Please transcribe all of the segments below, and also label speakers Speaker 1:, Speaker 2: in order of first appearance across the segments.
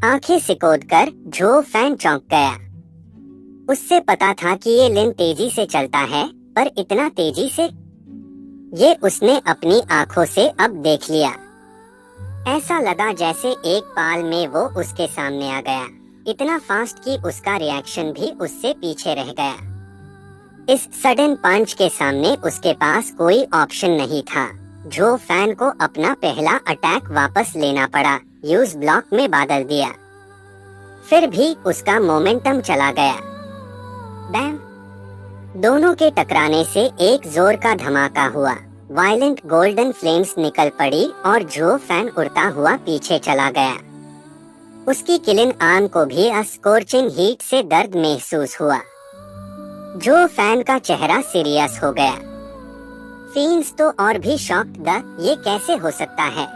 Speaker 1: आंखें सिकोड़ कर जो फैन चौंक गया। उससे पता था कि ये लिन तेजी से चलता है, पर इतना तेजी से ये उसने अपनी आंखों से अब देख लिया। ऐसा लगा जैसे एक पाल में वो उसके सामने आ गया, इतना फास्ट कि उसका रिएक्शन भी उससे पीछे रह गया। इस सडन पंच के सामने उसके पास कोई ऑप्शन नहीं था। जो फैन को अपना पहला अटैक वापस लेना पड़ा, यूज ब्लॉक में बदल दिया। फिर भी उसका मोमेंटम चला गया। बैम! दोनों के टकराने से एक जोर का धमाका हुआ। वायलेंट गोल्डन फ्लेम्स निकल पड़ी और जो फैन उड़ता हुआ पीछे चला गया। उसकी किलिन आर्म को भी स्कॉर्चिंग हीट से दर्द महसूस हुआ। जो फैन का चेहरा सीरियस हो गया। फिन्स तो और भी शॉक्ड ये कैसे हो सकता है।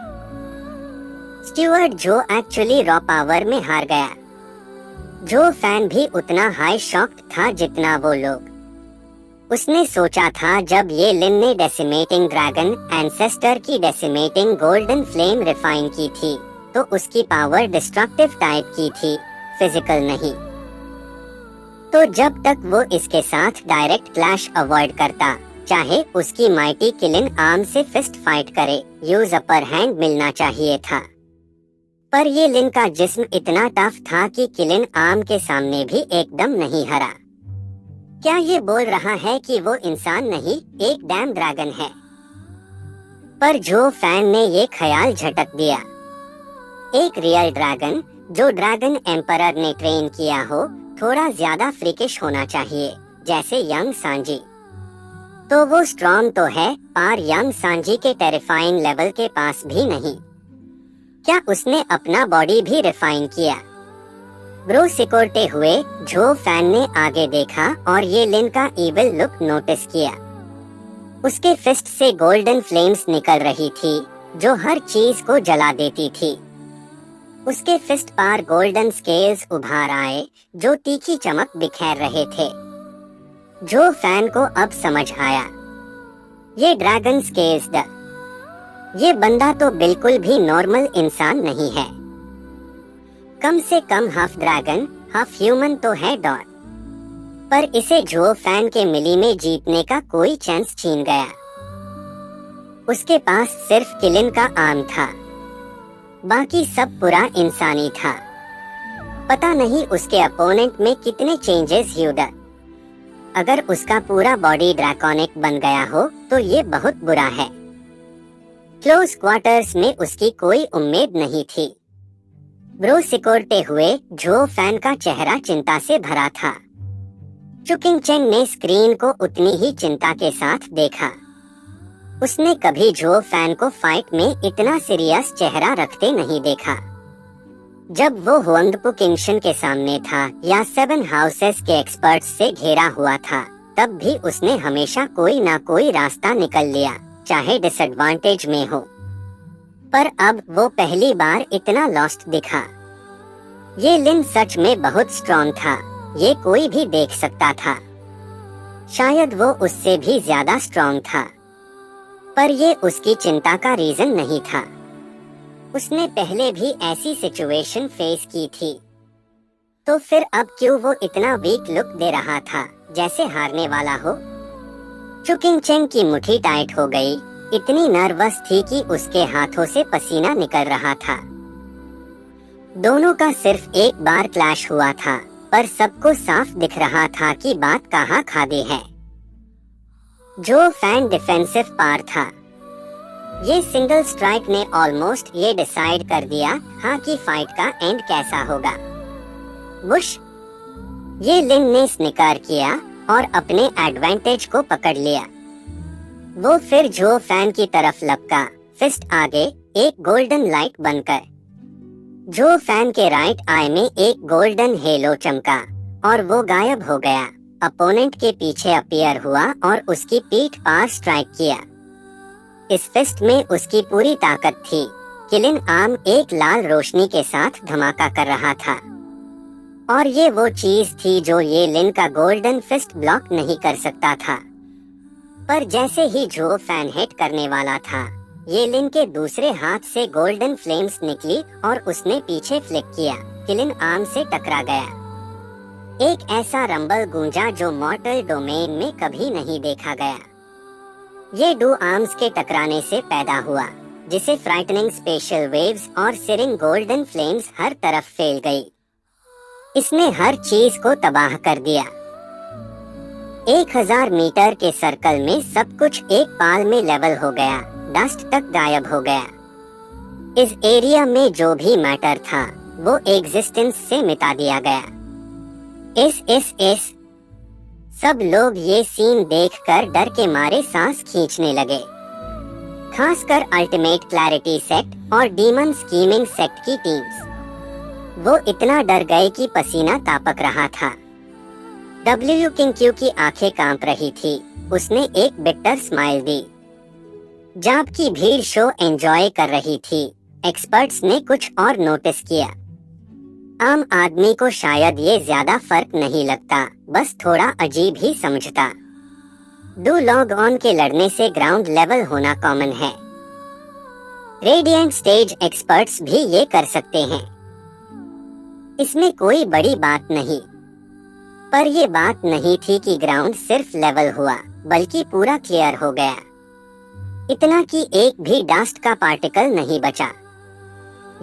Speaker 1: स्टीवर्ड जो एक्चुअली रॉ पावर में हार गया। जो फैन भी उतना हाई शॉक्ड था जितना वो लोग। उसने सोचा था जब ये लिन ने डेसिमेटिंग ड्रैगन एंसेस्टर की डेसिमेटिंग गोल्डन फ्लेम रिफाइन की थी, तो उसकी पावर डिस्ट्रक्टिव टाइप की थी, फिजिकल नहीं। तो जब तक वो इसके साथ डायरेक्ट क्लैश अवॉइड करता, चाहे उसकी माइटी किलिन आर्म से फिस्ट फाइट करे, यूज अपर हैंड मिलना चाहिए था। पर ये लिन का जिस्म इतना टफ था कि किलिन आर्म के सामने भी एकदम नहीं हरा। क्या ये बोल रहा है कि वो इंसान नहीं, एक डैम ड्रैगन है? पर जो फैन ने ये ख्याल झटक दिया। एक रियल ड्रैगन, जो ड्रैगन एम्परर ने ट्रेन किया हो, थोड़ा ज्यादा फ्रिकिश होना चाहिए, जैसे यंग सांजी। तो वो स्ट्रॉन्ग तो है, पर यंग सांजी के टेरिफाइंग लेवल के पास भी नहीं। क्या उसने अपना बॉडी भी रिफाइन किया? ब्रो सिकोड़ते हुए जो फैन ने आगे देखा और ये लिन का इविल लुक नोटिस किया। उसके फिस्ट से गोल्डन फ्लेम्स निकल रही थी, जो हर चीज को जला देती थी। उसके फिस्ट पर गोल्डन स्केल्स उभार आए, जो तीखी चमक बिखेर रहे थे। जो फैन को अब समझ आया, ये ड्रैगन स्केल्स ये बंदा तो बिल्कुल भी नॉर्मल इंसान नहीं है। कम से कम हाफ ड्रैगन हाफ ह्यूमन तो है डॉट। पर इसे जो फैन के मिली में जीतने का कोई चांस छीन गया। उसके पास सिर्फ किलिन का आर्म था, बाकी सब पूरा इंसानी था। पता नहीं उसके अपोनेंट में कितने चेंजेस हुए। अगर उसका पूरा बॉडी ड्रैकोनिक बन गया हो तो ये बहुत बुरा है। क्लोज क्वार्टर्स में उसकी कोई उम्मीद नहीं थी। ब्रो सिकोड़ते हुए जो फैन का चेहरा चिंता से भरा था। चुकिंग चेंग ने स्क्रीन को उतनी ही चिंता के साथ देखा। उसने कभी जो फैन को फाइट में इतना सीरियस चेहरा रखते नहीं देखा। जब वो हुआंगपू किंगशन के सामने था या 7 हाउसेस के एक्सपर्ट्स से घेरा हुआ था, तब भी उसने हमेशा कोई ना कोई रास्ता निकल लिया, चाहे डिसएडवांटेज में हो। पर अब वो पहली बार इतना लॉस्ट दिखा। ये लिन सच में बहुत स्ट्रॉन्ग था, ये कोई भी देख सकता था। शायद वो उससे भी ज्यादा स्ट्रॉन्ग था, पर ये उसकी चिंता का रीजन नहीं था। उसने पहले भी ऐसी सिचुएशन फेस की थी, तो फिर अब क्यों वो इतना वीक लुक दे रहा था, जैसे हारने वाला हो। चुकिंग चेंग की मुट्ठी टाइट हो गई, इतनी नर्वस थी कि उसके हाथों से पसीना निकल रहा था। दोनों का सिर्फ एक बार क्लैश हुआ था, पर सबको साफ दिख रहा था कि बात कहाँ खादी है। जो फैन डिफेंसिव पार था। ये सिंगल स्ट्राइक ने ऑलमोस्ट ये डिसाइड कर दिया हाँ कि फाइट का एंड कैसा होगा। वुश! ये लिन ने स्निकर किया और अपने एडवांटेज को पकड़ लिया। वो फिर जो फैन की तरफ लपका, फिस्ट आगे एक गोल्डन लाइट बनकर। जो फैन के राइट आई में एक गोल्डन हेलो चमका और वो गायब हो गया। अपोनेंट के पीछे अपीयर हुआ और उसकी पीठ पर स्ट्राइक किया। इस फिस्ट में उसकी पूरी ताकत थी। किलिन आर्म एक लाल रोशनी के साथ धमाका कर रहा था, और ये वो चीज थी जो ये लिन का गोल्डन फिस्ट ब्लॉक नहीं कर सकता था। पर जैसे ही जो फैन हिट करने वाला था, ये लिन के दूसरे हाथ से गोल्डन फ्लेम्स निकली और उसने पीछे फ्लिक किया, किलिन आर्म से टकरा गया। एक ऐसा रंबल गूंजा जो मॉर्टल डोमेन में कभी नहीं देखा गया। ये दो आर्म्स के टकराने से पैदा हुआ, जिसे फ्राइटनिंग स्पेशल वेव्स और सिरिंग गोल्डन फ्लेम्स हर तरफ फैल गई। इसने हर चीज को तबाह कर दिया। 1000 मीटर के सर्कल में सब कुछ एक पाल में लेवल हो गया, डस्ट तक गायब हो गया। इस एरिया में जो भी मैटर था वो एग्जिस्टेंस से मिटा दिया गया। इस सब लोग ये सीन देखकर डर के मारे सांस खींचने लगे, खासकर अल्टीमेट क्लैरिटी सेक्ट और डीमन स्कीमिंग सेक्ट की टीम्स। वो इतना डर गए कि पसीना तापक रहा था। डब्ल्यू किंग की आंखें कांप रही थी। उसने एक बिटर स्माइल दी। जबकि भीड़ शो एंजॉय कर रही थी, एक्सपर्ट्स ने कुछ और नोटिस किया। आम आदमी को शायद ये ज्यादा फर्क नहीं लगता, बस थोड़ा अजीब ही समझता। 2 लॉग ऑन के लड़ने से ग्राउंड लेवल होना कॉमन है। रेडिएंट स्टेज एक्सपर्ट्स भी ये कर सकते हैं। इसमें कोई बड़ी बात नहीं। पर ये बात नहीं थी कि ग्राउंड सिर्फ लेवल हुआ, बल्कि पूरा क्लियर हो गया। इतना कि एक भी डस्ट का पार्टिकल नहीं बचा।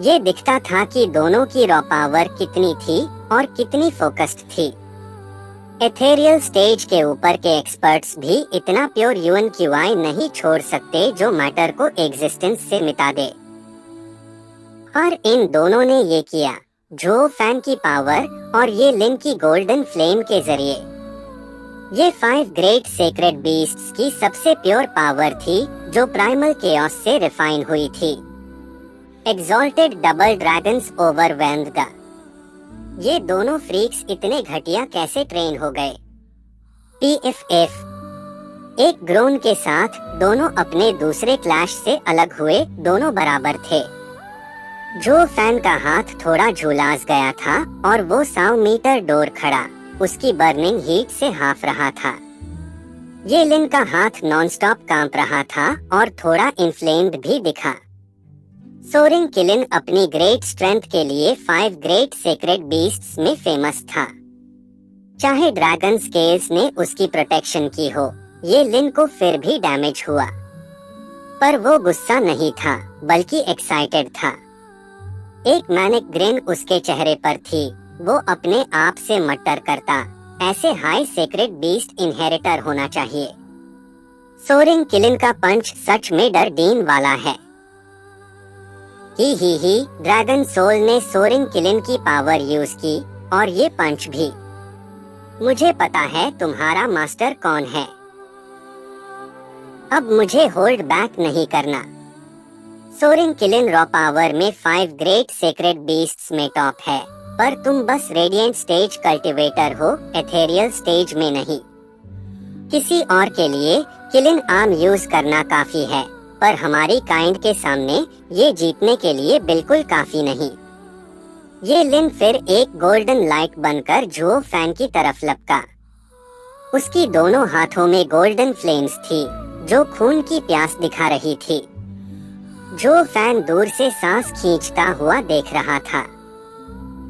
Speaker 1: ये दिखता था कि दोनों की रॉ पावर कितनी थी और कितनी फोकस्ड थी। एथेरियल स्टेज के ऊपर के एक्सपर्ट्स भी इतना प्योर यूएनक्यूआई नहीं छोड़ सकते जो मैटर को एग्जिस्टेंस से मिटा दे। और इन दोनों ने ये किया, जो फैन की पावर और ये लिन की गोल्डन फ्लेम के जरिए। ये 5 ग्रेट सेक्रेड बीस्ट्स की सबसे प्योर पावर थी, जो प्राइमल केओस से रिफाइन हुई थी। Exalted double dragons overwhelmed the. ये दोनों फ्रीक्स इतने घटिया कैसे ट्रेन हो गए? PFF एक ग्रोन के साथ दोनों अपने दूसरे क्लैश से अलग हुए, दोनों बराबर थे। जो फैन का हाथ थोड़ा झुलास गया था और वो 100 मीटर दूर खड़ा उसकी बर्निंग हीट से हाफ रहा था। ये लिन का हाथ नॉनस्टॉप कांप रहा था और थोड़ा इन्फ्लेम्ड भी दिखा। सोरिंग किलिन अपनी ग्रेट स्ट्रेंथ के लिए 5 ग्रेट सेक्रेड बीस्ट्स में फेमस था। चाहे ड्रैगन स्केल्स ने उसकी प्रोटेक्शन की हो, ये लिन को फिर भी डैमेज हुआ। पर वो गुस्सा नहीं था, बल्कि एक्साइटेड था। एक मैनिक ग्रिन उसके चेहरे पर थी। वो अपने आप से मट्टर करता, ऐसे हाई सेक्रेड बीस्ट इनहेरिटर होना चाहिए। सोरिंग किलिन का पंच सच में डर डीन वाला है। ही ड्रैगन सोल ने सोरिंग किलिन की पावर यूज की और ये पंच भी। मुझे पता है तुम्हारा मास्टर कौन है। अब मुझे होल्ड बैक नहीं करना। सोरिंग किलिन रॉ पावर में 5 ग्रेट सेक्रेड बीस्ट्स में टॉप है, पर तुम बस रेडिएंट स्टेज कल्टिवेटर हो, एथेरियल स्टेज में नहीं। किसी और के लिए किलिन आर्म यूज करना काफी है, पर हमारी काइंड के सामने ये जीतने के लिए बिल्कुल काफी नहीं। ये लिन फिर एक गोल्डन लाइट बनकर जो फैन की तरफ लपका। उसकी दोनों हाथों में गोल्डन फ्लेम्स थी, जो खून की प्यास दिखा रही थी। जो फैन दूर से सांस खींचता हुआ देख रहा था।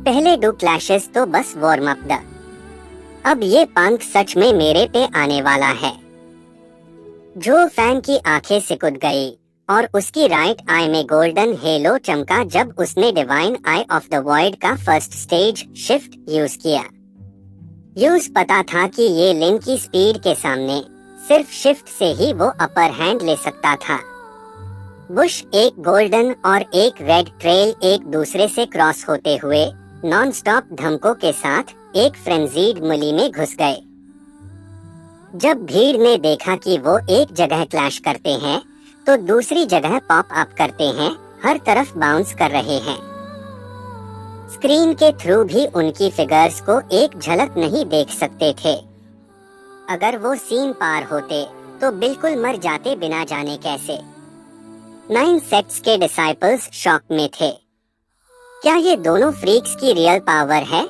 Speaker 1: पहले 2 क्लैशेस तो बस वार्म अप द। अब ये पंख सच में मेरे पे आने वाला है। जो फैन की आंखें सिकुड़ गई और उसकी राइट आई में गोल्डन हेलो चमका जब उसने divine I of the void का फर्स्ट स्टेज शिफ्ट यूज किया। यूज पता था कि ये लिन की स्पीड के सामने सिर्फ शिफ्ट से ही वो अपर हैंड ले सकता था। बुश एक गोल्डन और एक रेड ट्रेल एक दूसरे से क्रॉस होते हुए नॉन स्टॉप धमकों के साथ एक फ्रेंजीड मुली में घुस गए। जब भीड़ ने देखा कि वो एक जगह क्लैश करते हैं तो दूसरी जगह पॉप अप करते हैं, हर तरफ बाउंस कर रहे हैं। स्क्रीन के थ्रू भी उनकी फिगर्स को एक झलक नहीं देख सकते थे। अगर वो सीन पार होते तो बिल्कुल मर जाते बिना जाने कैसे। 9 सेक्ट्स के डिसाइपल्स शॉक में थे। क्या ये दोनों फ्रीक्स की रियल पावर है?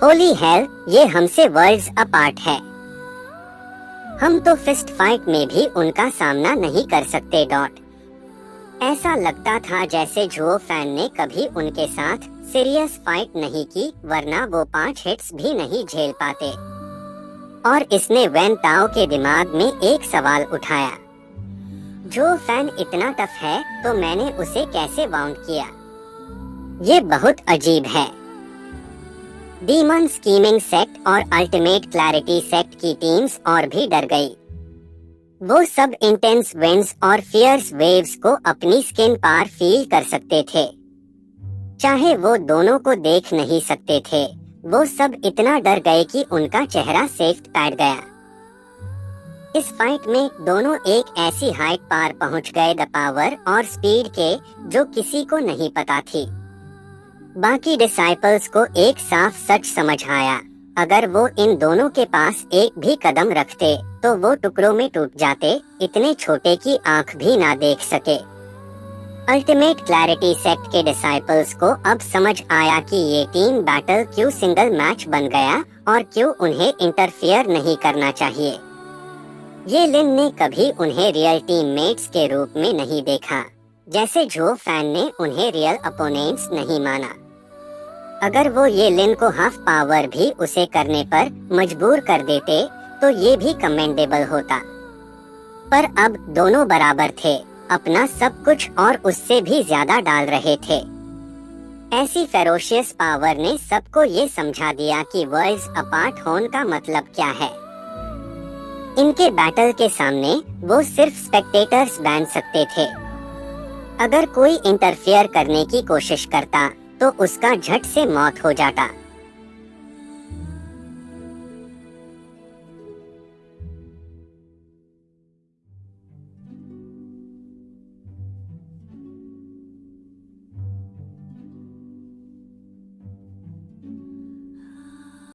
Speaker 1: होली हेल, ये हमसे वर्ल्ड्स अपार्ट है। हम तो फिस्ट फाइट में भी उनका सामना नहीं कर सकते। ऐसा लगता था जैसे जो फैन ने कभी उनके साथ सीरियस फाइट नहीं की, वरना वो 5 हिट्स भी नहीं झेल पाते। और इसने वैन ताओ के दिमाग में एक सवाल उठाया, जो फैन इतना टफ है तो मैंने उसे कैसे वाउंड किया? ये बहुत अजीब है। डीमन स्कीमिंग सेक्ट और अल्टीमेट क्लैरिटी सेक्ट की टीम्स और भी डर गई। वो सब इंटेंस विंड्स और फियर्स वेव्स को अपनी स्किन पर फील कर सकते थे, चाहे वो दोनों को देख नहीं सकते थे। वो सब इतना डर गए कि उनका चेहरा सेफ्ट बैठ गया। इस फाइट में दोनों एक ऐसी हाइट पार पहुंच गए द पावर और स्पीड के जो किसी को नहीं पता थी। बाकी डिसाइपल्स को एक साफ सच समझ आया, अगर वो इन दोनों के पास एक भी कदम रखते तो वो टुकड़ों में टूट जाते, इतने छोटे कि आंख भी ना देख सके। अल्टीमेट क्लैरिटी सेक्ट के डिसाइपल्स को अब समझ आया कि ये टीम बैटल क्यों सिंगल मैच बन गया और क्यों उन्हें इंटरफियर नहीं करना चाहिए। ये लिन ने कभी उन्हें रियल टीममेट्स के रूप में नहीं देखा, जैसे जो फैन ने उन्हें रियल अपोनेंट्स नहीं माना। अगर वो ये लिन को हाफ पावर भी उसे करने पर मजबूर कर देते तो ये भी कमेंडेबल होता, पर अब दोनों बराबर थे, अपना सब कुछ और उससे भी ज्यादा डाल रहे थे। ऐसी फेरोशियस पावर ने सबको ये समझा दिया कि वर्ल्ड्स अपार्ट होने का मतलब क्या है। इनके बैटल के सामने वो सिर्फ स्पेक्टेटर्स बन सकते थे। अगर कोई इंटरफियर करने की कोशिश करता तो उसका झट से मौत हो जाता।